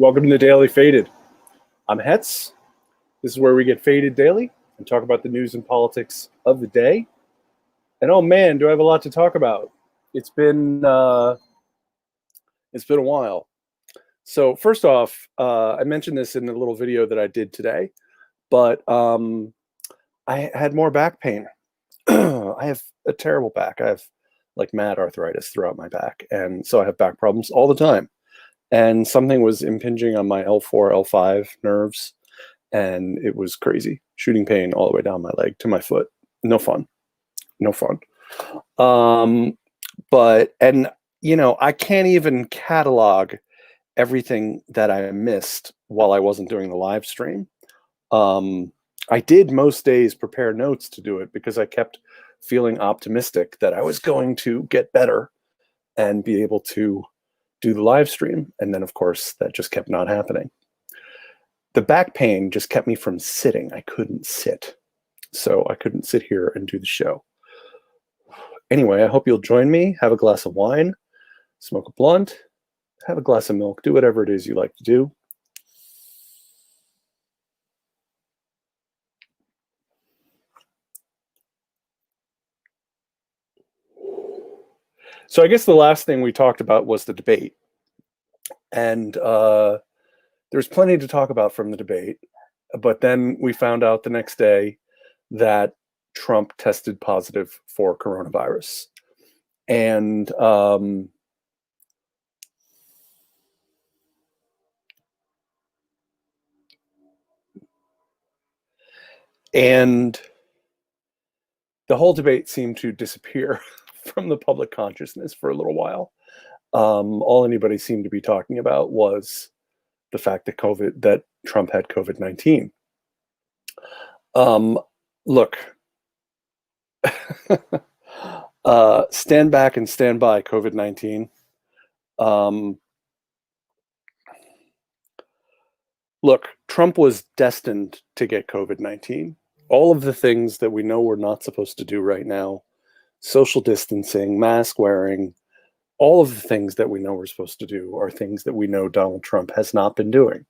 Welcome to the Daily Faded. I'm Hetz. This is where we get faded daily and talk about the news and politics of the day. And oh man, do I have a lot to talk about? It's been a while. So first off, I mentioned this in the little video that I did today, but I had more back pain. I have a terrible back. I have like mad arthritis throughout my back, and so I have back problems all the time. And something was impinging on my L4, L5 nerves, and it was crazy. Shooting pain all the way down my leg to my foot. No fun. No fun. And I can't even catalog everything that I missed while I wasn't doing the live stream. I did most days prepare notes to do it because I kept feeling optimistic that I was going to get better and be able to do the live stream. And then, of course, that just kept not happening. The back pain just kept me from sitting. I couldn't sit. So I couldn't sit here and do the show. Anyway, I hope you'll join me, have a glass of wine, smoke a blunt, have a glass of milk, do whatever it is you like to do. So I guess the last thing we talked about was the debate. And there's plenty to talk about from the debate. But then we found out the next day that Trump tested positive for coronavirus. And the whole debate seemed to disappear from the public consciousness for a little while. All anybody seemed to be talking about was the fact that Trump had COVID-19. Look, stand back and stand by COVID-19. Look, Trump was destined to get COVID-19. All of the things that we know we're not supposed to do right now, social distancing, mask wearing, all of the things that we know we're supposed to do are things that we know Donald Trump has not been doing.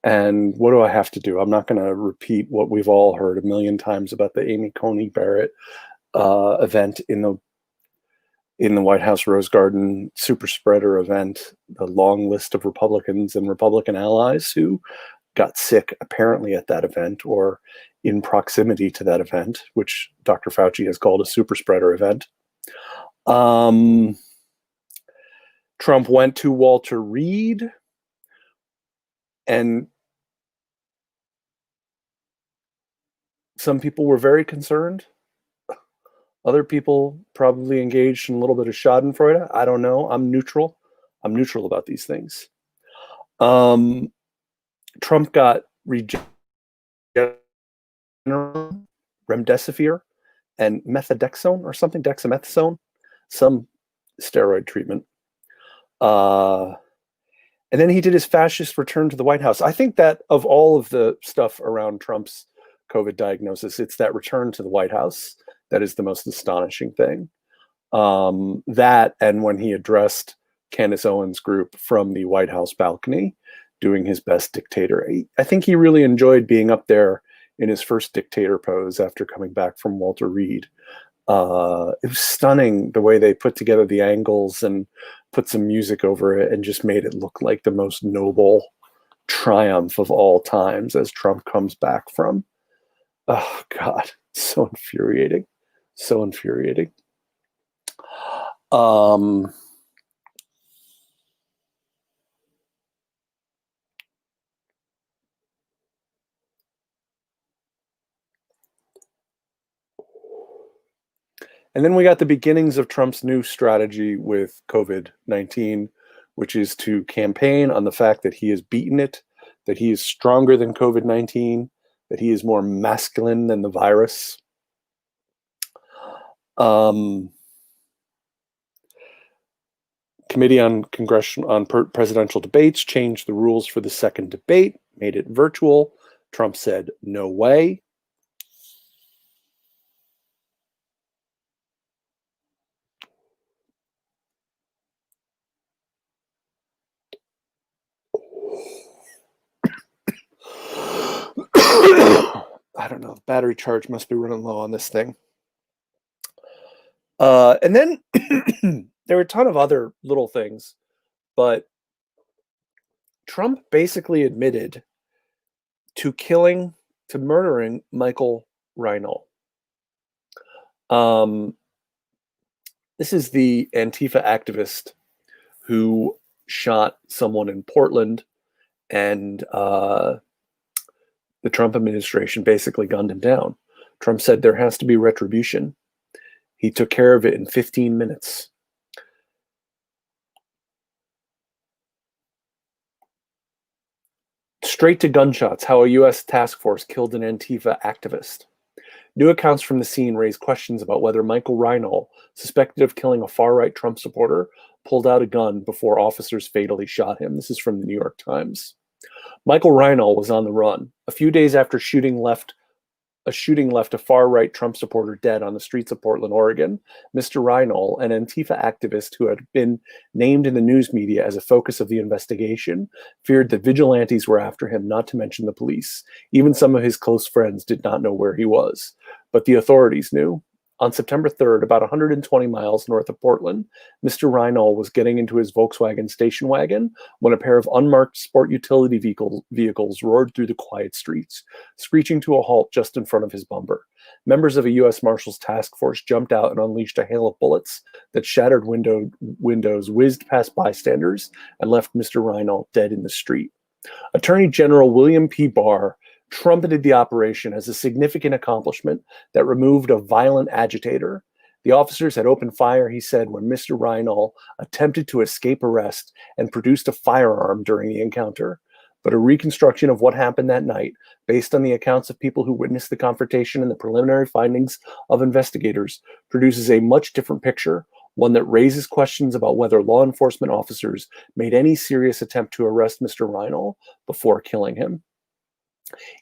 And what do I have to do? I'm not going to repeat what we've all heard a million times about the Amy Coney Barrett event in the White House Rose Garden super spreader event, the long list of Republicans and Republican allies who got sick apparently at that event or in proximity to that event, which Dr. Fauci has called a super spreader event. Trump went to Walter Reed, and some people were very concerned. Other people probably engaged in a little bit of schadenfreude. I don't know. I'm neutral. I'm neutral about these things. Trump got remdesivir and methadexone or something, dexamethasone, some steroid treatment. And then he did his fascist return to the White House. I think that of all of the stuff around Trump's COVID diagnosis, it's that return to the White House that is the most astonishing thing. That and when he addressed Candace Owens' group from the White House balcony, doing his best dictator. I think he really enjoyed being up there in his first dictator pose after coming back from Walter Reed. It was stunning the way they put together the angles and put some music over it and just made it look like the most noble triumph of all times as Trump comes back from. Oh, God, so infuriating. So infuriating. And then we got the beginnings of Trump's new strategy with COVID-19, which is to campaign on the fact that he has beaten it, that he is stronger than COVID-19, that he is more masculine than the virus. Committee on Presidential Debates changed the rules for the second debate, made it virtual. Trump said, no way. I don't know. The battery charge must be running low on this thing. And then there are a ton of other little things, but Trump basically admitted to murdering Michael Reinold. This is the Antifa activist who shot someone in Portland, and the Trump administration basically gunned him down. Trump said there has to be retribution. He took care of it in 15 minutes. Straight to gunshots, how a U.S. task force killed an Antifa activist. New accounts from the scene raise questions about whether Michael Reinold, suspected of killing a far-right Trump supporter, pulled out a gun before officers fatally shot him. This is from the New York Times. Michael Reinold was on the run. A few days after a shooting left a far-right Trump supporter dead on the streets of Portland, Oregon. Mr. Reinold, an Antifa activist who had been named in the news media as a focus of the investigation, feared that vigilantes were after him, not to mention the police. Even some of his close friends did not know where he was, but the authorities knew. On September 3rd, about 120 miles north of Portland, Mr. Reinold was getting into his Volkswagen station wagon when a pair of unmarked sport utility vehicles roared through the quiet streets, screeching to a halt just in front of his bumper. Members of a U.S. Marshals task force jumped out and unleashed a hail of bullets that shattered windows, whizzed past bystanders, and left Mr. Reinold dead in the street. Attorney General William P. Barr trumpeted the operation as a significant accomplishment that removed a violent agitator. The officers had opened fire, he said, when Mr. Reinold attempted to escape arrest and produced a firearm during the encounter. But a reconstruction of what happened that night, based on the accounts of people who witnessed the confrontation and the preliminary findings of investigators, produces a much different picture, one that raises questions about whether law enforcement officers made any serious attempt to arrest Mr. Reinold before killing him.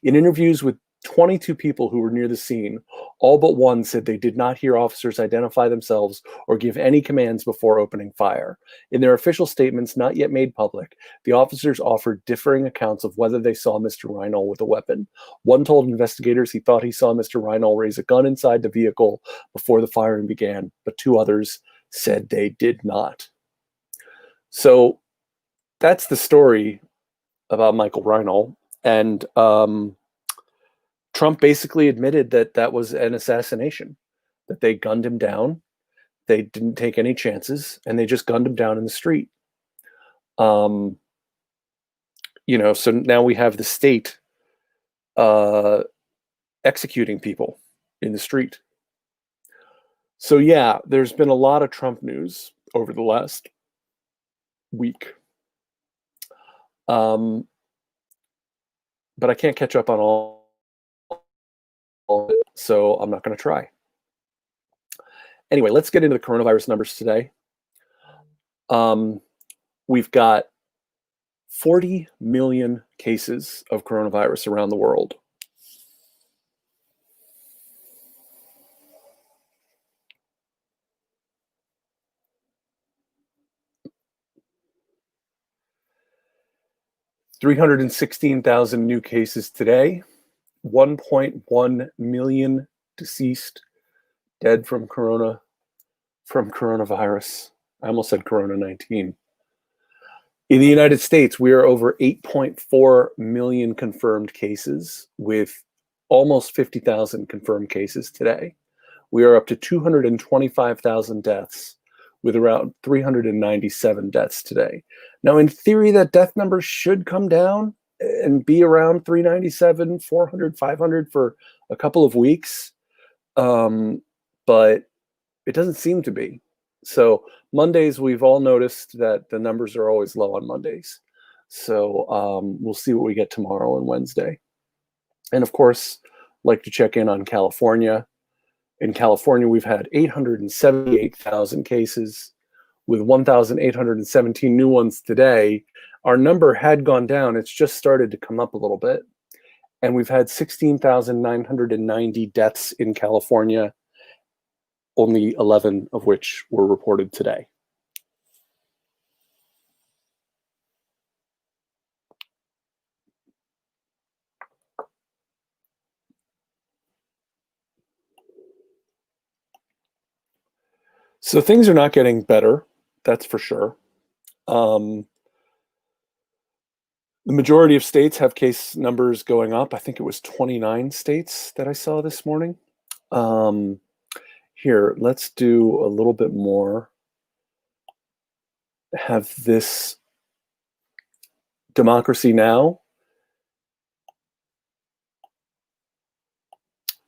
In interviews with 22 people who were near the scene, all but one said they did not hear officers identify themselves or give any commands before opening fire. In their official statements, not yet made public, the officers offered differing accounts of whether they saw Mr. Reinold with a weapon. One told investigators he thought he saw Mr. Reinold raise a gun inside the vehicle before the firing began, but two others said they did not. So that's the story about Michael Reinold. And Trump basically admitted that that was an assassination, that they gunned him down. They didn't take any chances, and they just gunned him down in the street. So now we have the state executing people in the street. So yeah, there's been a lot of Trump news over the last week. But I can't catch up on all of it, so I'm not going to try. Anyway, let's get into the coronavirus numbers today. We've got 40 million cases of coronavirus around the world. $316,000 new cases today, 1.1 million deceased, dead from coronavirus. I almost said Corona-19. In the United States, we are over 8.4 million confirmed cases, with almost 50,000 confirmed cases today. We are up to 225,000 deaths, with around 397 deaths today. Now, in theory, that death number should come down and be around 397, 400, 500 for a couple of weeks, but it doesn't seem to be. So Mondays, we've all noticed that the numbers are always low on Mondays. So we'll see what we get tomorrow and Wednesday. And of course, like to check in on California. In California, we've had 878,000 cases, with 1,817 new ones today. Our number had gone down. It's just started to come up a little bit. And we've had 16,990 deaths in California, only 11 of which were reported today. So things are not getting better, that's for sure. The majority of states have case numbers going up. I think it was 29 states that I saw this morning. Here, let's do a little bit more. Have this Democracy Now!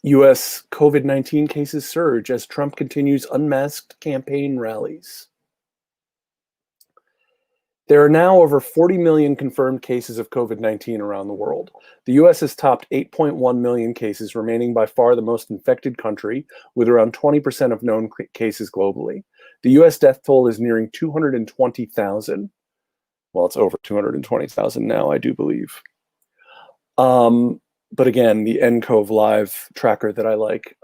U.S. COVID-19 cases surge as Trump continues unmasked campaign rallies. There are now over 40 million confirmed cases of COVID-19 around the world. The U.S. has topped 8.1 million cases, remaining by far the most infected country, with around 20% of known cases globally. The U.S. death toll is nearing 220,000. Well, it's over 220,000 now, I do believe. But again, the nCoV Live tracker that I like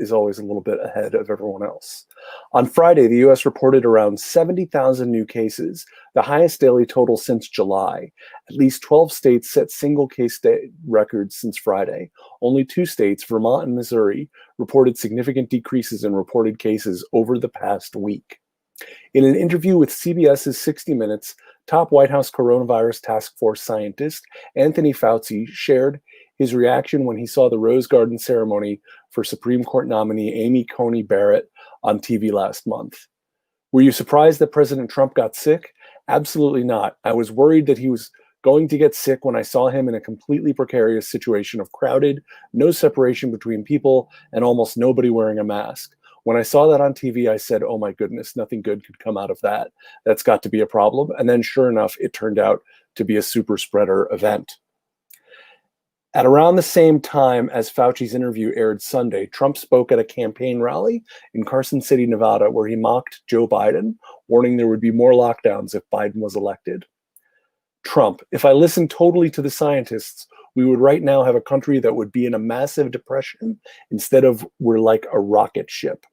is always a little bit ahead of everyone else. On Friday, the U.S. reported around 70,000 new cases, the highest daily total since July. At least 12 states set single case day records since Friday. Only 2 states, Vermont and Missouri, reported significant decreases in reported cases over the past week. In an interview with CBS's 60 Minutes, top White House coronavirus task force scientist Anthony Fauci shared his reaction when he saw the Rose Garden ceremony for Supreme Court nominee Amy Coney Barrett on TV last month. Were you surprised that President Trump got sick? Absolutely not. I was worried that he was going to get sick when I saw him in a completely precarious situation of crowded, no separation between people, and almost nobody wearing a mask. When I saw that on TV, I said, oh my goodness, nothing good could come out of that. That's got to be a problem. And then sure enough, it turned out to be a super spreader event. At around the same time as Fauci's interview aired Sunday, Trump spoke at a campaign rally in Carson City, Nevada, where he mocked Joe Biden, warning there would be more lockdowns if Biden was elected. Trump, if I listened totally to the scientists, we would right now have a country that would be in a massive depression instead of we're like a rocket ship.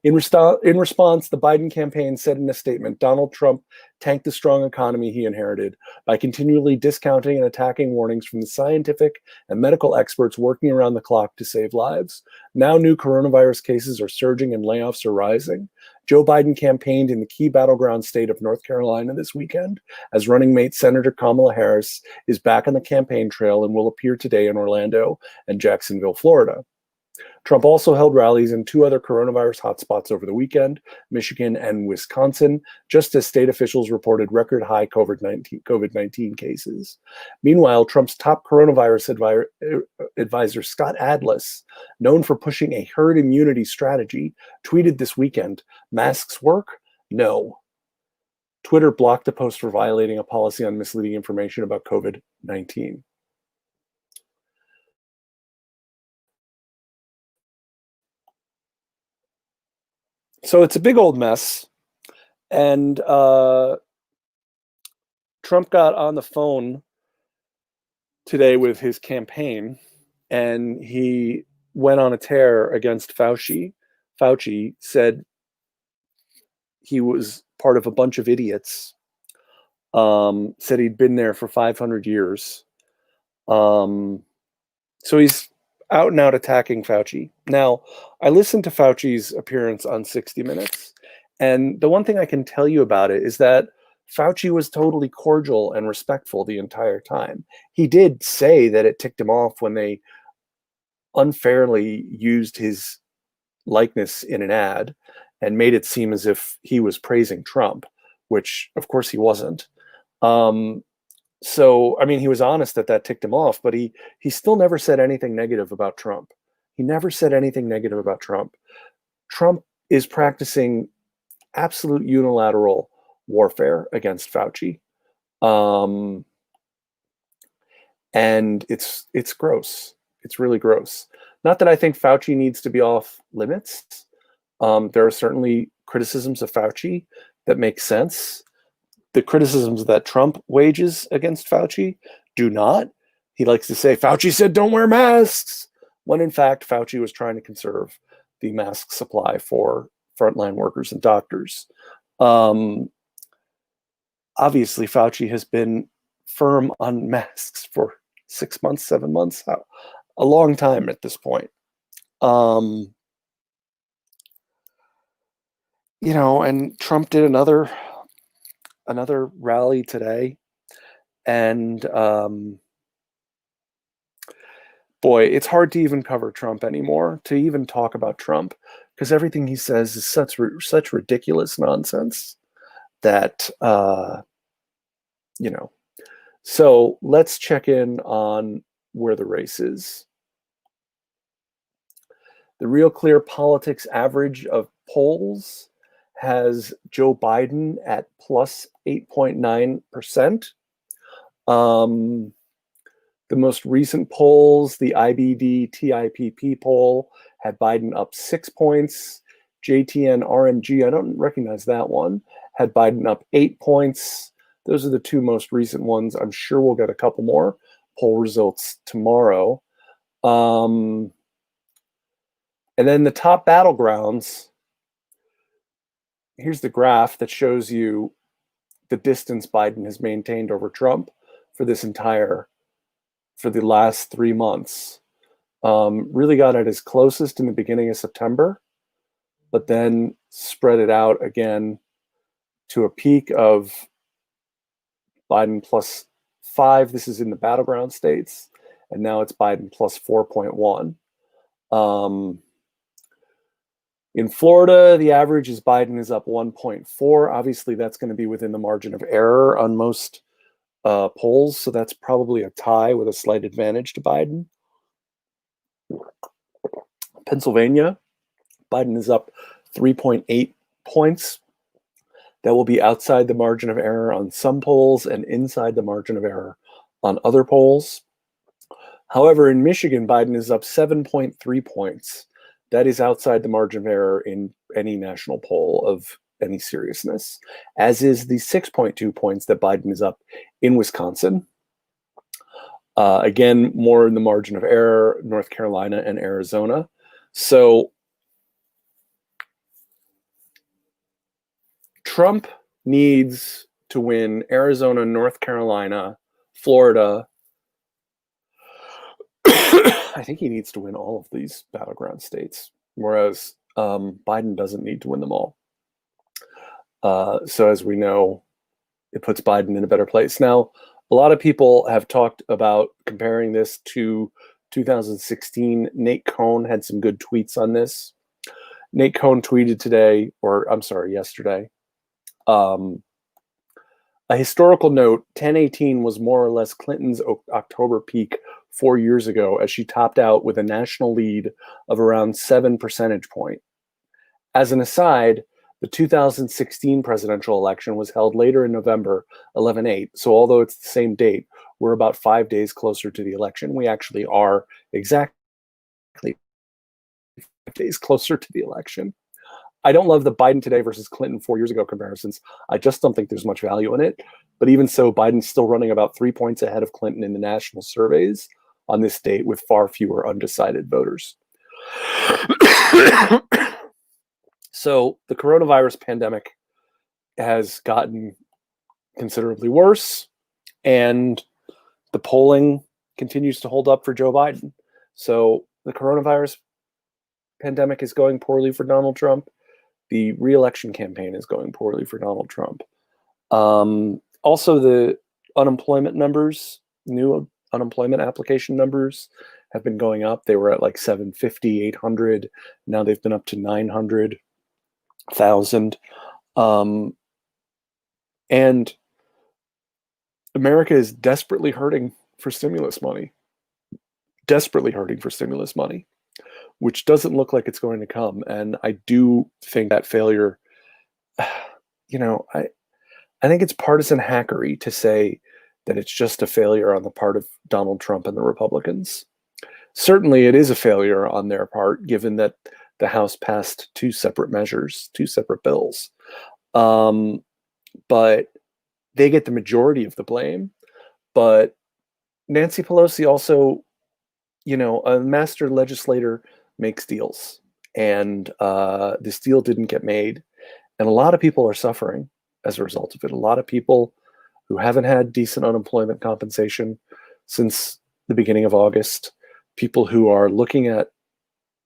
In response, the Biden campaign said in a statement, Donald Trump tanked the strong economy he inherited by continually discounting and attacking warnings from the scientific and medical experts working around the clock to save lives. Now new coronavirus cases are surging and layoffs are rising. Joe Biden campaigned in the key battleground state of North Carolina this weekend, as running mate Senator Kamala Harris is back on the campaign trail and will appear today in Orlando and Jacksonville, Florida. Trump also held rallies in 2 other coronavirus hotspots over the weekend, Michigan and Wisconsin, just as state officials reported record high COVID-19 cases. Meanwhile, Trump's top coronavirus advisor, Scott Adlis, known for pushing a herd immunity strategy, tweeted this weekend, masks work? No. Twitter blocked a post for violating a policy on misleading information about COVID-19. So it's a big old mess. And Trump got on the phone today with his campaign, and he went on a tear against Fauci. Fauci said he was part of a bunch of idiots, said he'd been there for 500 years. So he's out and out attacking Fauci. Now, I listened to Fauci's appearance on 60 Minutes, and the one thing I can tell you about it is that Fauci was totally cordial and respectful the entire time. He did say that it ticked him off when they unfairly used his likeness in an ad and made it seem as if he was praising Trump, which of course he wasn't. So, I mean, he was honest that that ticked him off, but he still never said anything negative about Trump. He never said anything negative about Trump. Trump is practicing absolute unilateral warfare against Fauci. And it's gross. It's really gross. Not that I think Fauci needs to be off limits. There are certainly criticisms of Fauci that make sense. The criticisms that Trump wages against Fauci do not. He likes to say, Fauci said don't wear masks, when in fact, Fauci was trying to conserve the mask supply for frontline workers and doctors. Obviously, Fauci has been firm on masks for 6 months, 7 months, a long time at this point. And Trump did another rally today, and boy, it's hard to even cover Trump anymore, to even talk about Trump, because everything he says is such ridiculous nonsense that you know. So let's check in on where the race is. The Real Clear Politics average of polls has Joe Biden at plus 8.9%. The most recent polls, the IBD TIPP poll, had Biden up 6 points. JTN RMG, I don't recognize that one, had Biden up 8 points. Those are the two most recent ones. I'm sure we'll get a couple more poll results tomorrow. And then the top battlegrounds, here's the graph that shows you the distance Biden has maintained over Trump for the last 3 months. Really got at his closest in the beginning of September, but then spread it out again to a peak of Biden plus 5. This is in the battleground states, and now it's Biden plus 4.1. In Florida, the average is Biden is up 1.4. Obviously, that's going to be within the margin of error on most polls, so that's probably a tie with a slight advantage to Biden. Pennsylvania, Biden is up 3.8 points. That will be outside the margin of error on some polls and inside the margin of error on other polls. However, in Michigan, Biden is up 7.3 points. That is outside the margin of error in any national poll of any seriousness, as is the 6.2 points that Biden is up in Wisconsin. Again, more in the margin of error, North Carolina and Arizona. So Trump needs to win Arizona, North Carolina, Florida. I think he needs to win all of these battleground states, whereas Biden doesn't need to win them all. So as we know, it puts Biden in a better place. Now, a lot of people have talked about comparing this to 2016. Nate Cohn had some good tweets on this. Nate Cohn tweeted yesterday. A historical note, 1018 was more or less Clinton's October peak 4 years ago, as she topped out with a national lead of around 7 percentage points. As an aside, the 2016 presidential election was held later in November, 11/8. So although it's the same date, we're about 5 days closer to the election. We actually are exactly 5 days closer to the election. I don't love the Biden today versus Clinton 4 years ago comparisons. I just don't think there's much value in it. But even so, Biden's still running about 3 points ahead of Clinton in the national surveys on this date, with far fewer undecided voters. So the coronavirus pandemic has gotten considerably worse, and the polling continues to hold up for Joe Biden. So the coronavirus pandemic is going poorly for Donald Trump. The re-election campaign is going poorly for Donald Trump. Also, the unemployment numbers, new unemployment application numbers, have been going up. They were at like 750, 800. Now they've been up to 900,000. And America is desperately hurting for stimulus money. Which doesn't look like it's going to come. And I do think that failure, I think it's partisan hackery to say that it's just a failure on the part of Donald Trump and the Republicans. Certainly it is a failure on their part, given that the House passed two separate bills. But they get the majority of the blame. But Nancy Pelosi also, a master legislator makes deals. And this deal didn't get made. And a lot of people are suffering as a result of it. A lot of people who haven't had decent unemployment compensation since the beginning of August, people who are looking at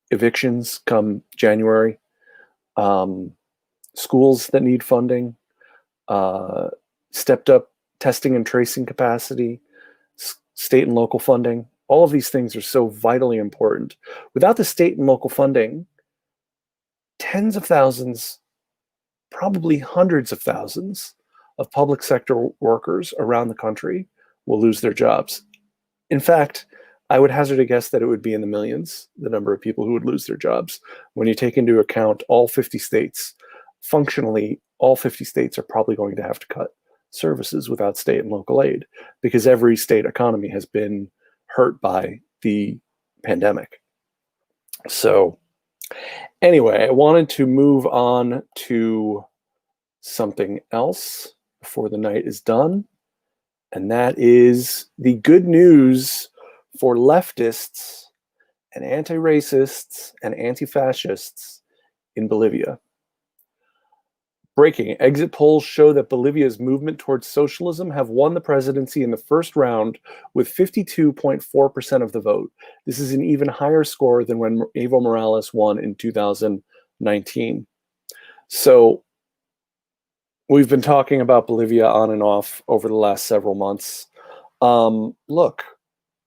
evictions come January, schools that need funding, stepped up testing and tracing capacity, state and local funding. All of these things are so vitally important. Without the state and local funding, tens of thousands, probably hundreds of thousands of public sector workers around the country will lose their jobs. In fact, I would hazard a guess that it would be in the millions, the number of people who would lose their jobs. When you take into account all 50 states, functionally, all 50 states are probably going to have to cut services without state and local aid because every state economy has been hurt by the pandemic. So anyway, I wanted to move on to something else before the night is done, and that is the good news for leftists and anti-racists and anti-fascists in Bolivia. Breaking. Exit polls show that Bolivia's movement towards socialism have won the presidency in the first round with 52.4% of the vote. This is an even higher score than when Evo Morales won in 2019. So we've been talking about Bolivia on and off over the last several months. Look,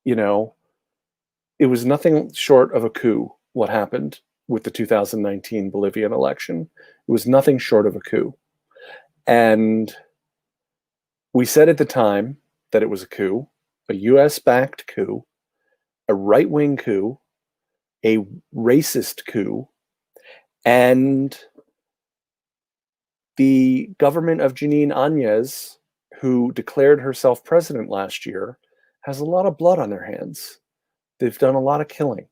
you know, it was nothing short of a coup what happened with the 2019 Bolivian election. It was nothing short of a coup. And we said at the time that it was a coup, a US-backed coup, a right-wing coup, a racist coup, and the government of Janine Áñez, who declared herself president last year, has a lot of blood on their hands. They've done a lot of killing.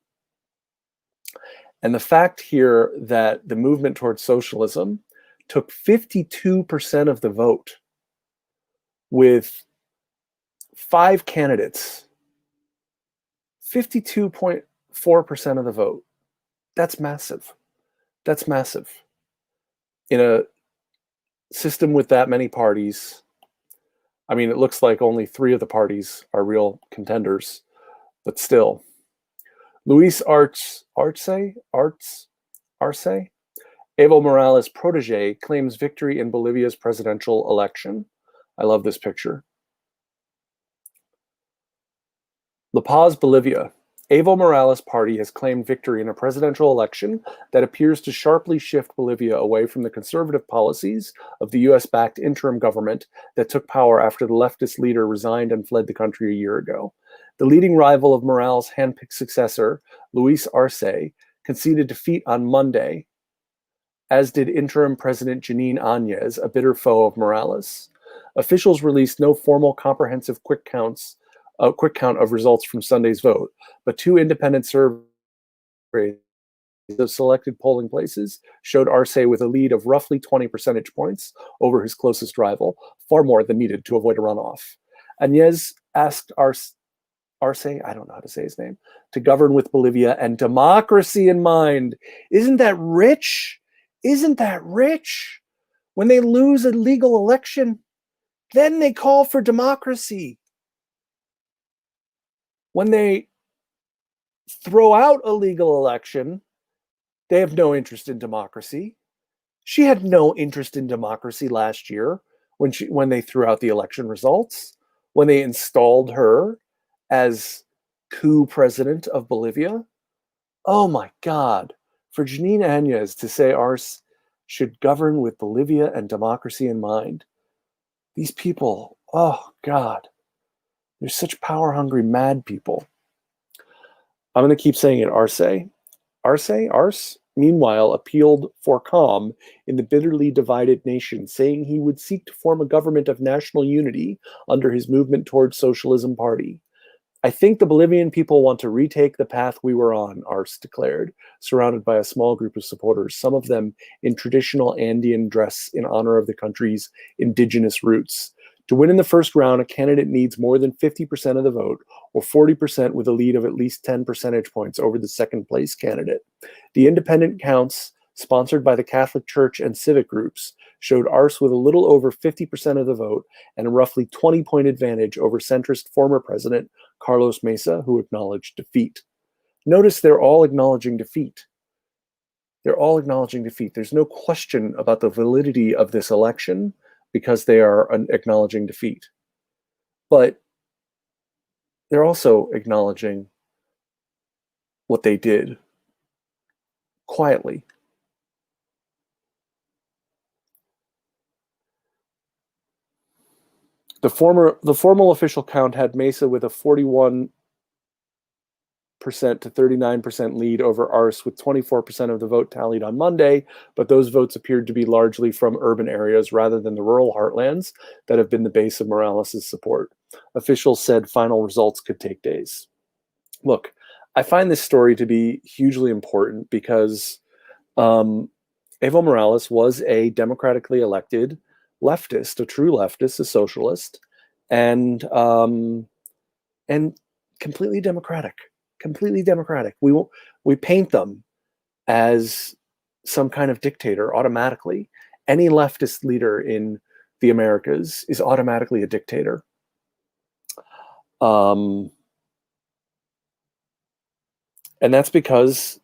And the fact here that the movement towards socialism took 52% of the vote with 5 candidates, 52.4% of the vote. That's massive. That's massive. In a system with that many parties, I mean, it looks like only 3 of the parties are real contenders, but still. Luis Arce, Evo Morales' protege, claims victory in Bolivia's presidential election. I love this picture. La Paz, Bolivia. Evo Morales' party has claimed victory in a presidential election that appears to sharply shift Bolivia away from the conservative policies of the US-backed interim government that took power after the leftist leader resigned and fled the country a year ago. The leading rival of Morales' handpicked successor, Luis Arce, conceded defeat on Monday, as did interim President Janine Áñez, a bitter foe of Morales. Officials released no formal comprehensive quick count of results from Sunday's vote, but 2 independent surveys of selected polling places showed Arce with a lead of roughly 20 percentage points over his closest rival, far more than needed to avoid a runoff. Áñez asked Arce, I don't know how to say his name, to govern with Bolivia and democracy in mind. Isn't that rich? Isn't that rich? When they lose a legal election, then they call for democracy. When they throw out a legal election, they have no interest in democracy. She had no interest in democracy last year when they threw out the election results, when they installed her as coup president of Bolivia. Oh my God. For Janine Áñez to say Arce should govern with Bolivia and democracy in mind. These people, oh God, they're such power-hungry, mad people. I'm going to keep saying it, Arce, meanwhile, appealed for calm in the bitterly divided nation, saying he would seek to form a government of national unity under his movement towards socialism party. I think the Bolivian people want to retake the path we were on, Arce declared, surrounded by a small group of supporters, some of them in traditional Andean dress in honor of the country's indigenous roots. To win in the first round, a candidate needs more than 50% of the vote, or 40% with a lead of at least 10 percentage points over the second place candidate. The independent counts, sponsored by the Catholic Church and civic groups, showed Arce with a little over 50% of the vote and a roughly 20-point advantage over centrist former president Carlos Mesa, who acknowledged defeat. Notice they're all acknowledging defeat. They're all acknowledging defeat. There's no question about the validity of this election because they are acknowledging defeat. But they're also acknowledging what they did quietly. The formal official count had Mesa with a 41% to 39% lead over Arce, with 24% of the vote tallied on Monday, but those votes appeared to be largely from urban areas rather than the rural heartlands that have been the base of Morales' support. Officials said final results could take days. Look, I find this story to be hugely important because Evo Morales was a democratically elected leftist, a true leftist, a socialist, and completely democratic. Completely democratic. We paint them as some kind of dictator automatically. Any leftist leader in the Americas is automatically a dictator. And that's because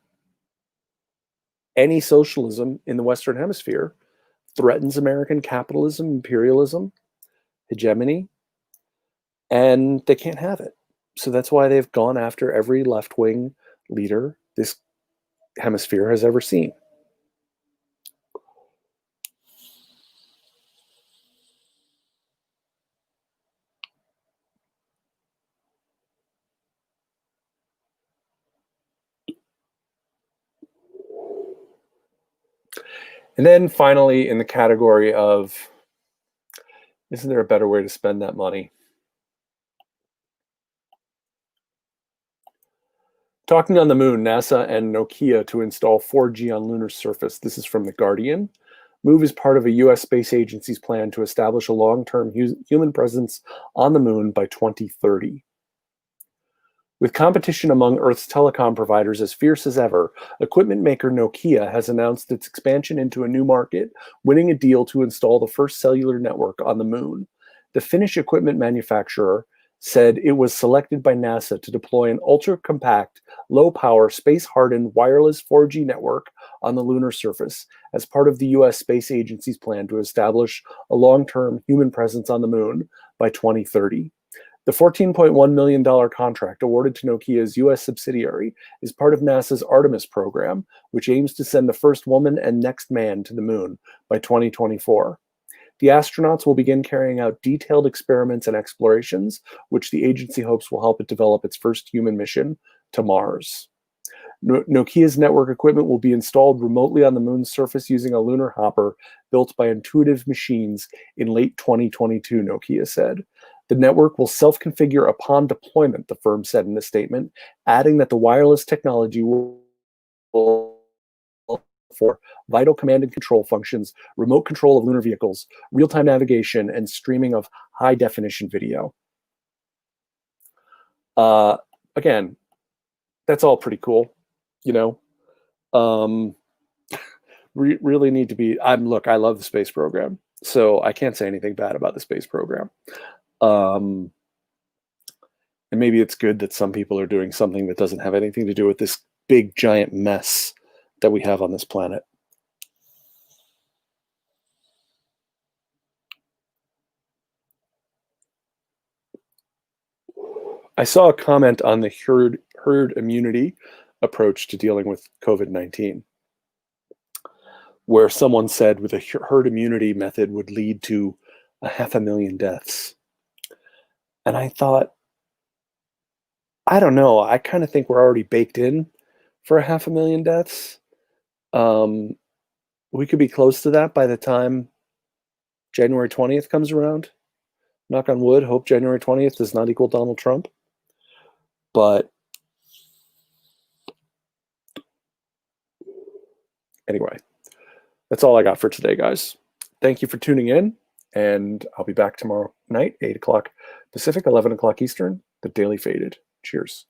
any socialism in the Western Hemisphere threatens American capitalism, imperialism, hegemony, and they can't have it. So that's why they've gone after every left-wing leader this hemisphere has ever seen. And then finally, in the category of, isn't there a better way to spend that money? Talking on the moon, NASA and Nokia to install 4G on lunar surface. This is from The Guardian. Move is part of a U.S. space agency's plan to establish a long-term human presence on the moon by 2030. With competition among Earth's telecom providers as fierce as ever, equipment maker Nokia has announced its expansion into a new market, winning a deal to install the first cellular network on the moon. The Finnish equipment manufacturer said it was selected by NASA to deploy an ultra-compact, low-power, space-hardened wireless 4G network on the lunar surface as part of the U.S. space agency's plan to establish a long-term human presence on the moon by 2030. The $14.1 million contract awarded to Nokia's U.S. subsidiary is part of NASA's Artemis program, which aims to send the first woman and next man to the moon by 2024. The astronauts will begin carrying out detailed experiments and explorations, which the agency hopes will help it develop its first human mission to Mars. Nokia's network equipment will be installed remotely on the moon's surface using a lunar hopper built by Intuitive Machines in late 2022, Nokia said. The network will self-configure upon deployment, the firm said in a statement, adding that the wireless technology will for vital command and control functions, remote control of lunar vehicles, real-time navigation, and streaming of high-definition video. Again, that's all pretty cool, you know. Really need to be. Look, I love the space program, so I can't say anything bad about the space program. And maybe it's good that some people are doing something that doesn't have anything to do with this big giant mess that we have on this planet. I saw a comment on the herd immunity approach to dealing with COVID-19, where someone said with a herd immunity method would lead to 500,000 deaths. And I thought, I don't know. I kind of think we're already baked in for 500,000 deaths. We could be close to that by the time January 20th comes around. Knock on wood, hope January 20th does not equal Donald Trump. But anyway, that's all I got for today, guys. Thank you for tuning in, and I'll be back tomorrow night, 8 o'clock Pacific, 11 o'clock Eastern, The Daily Faded. Cheers.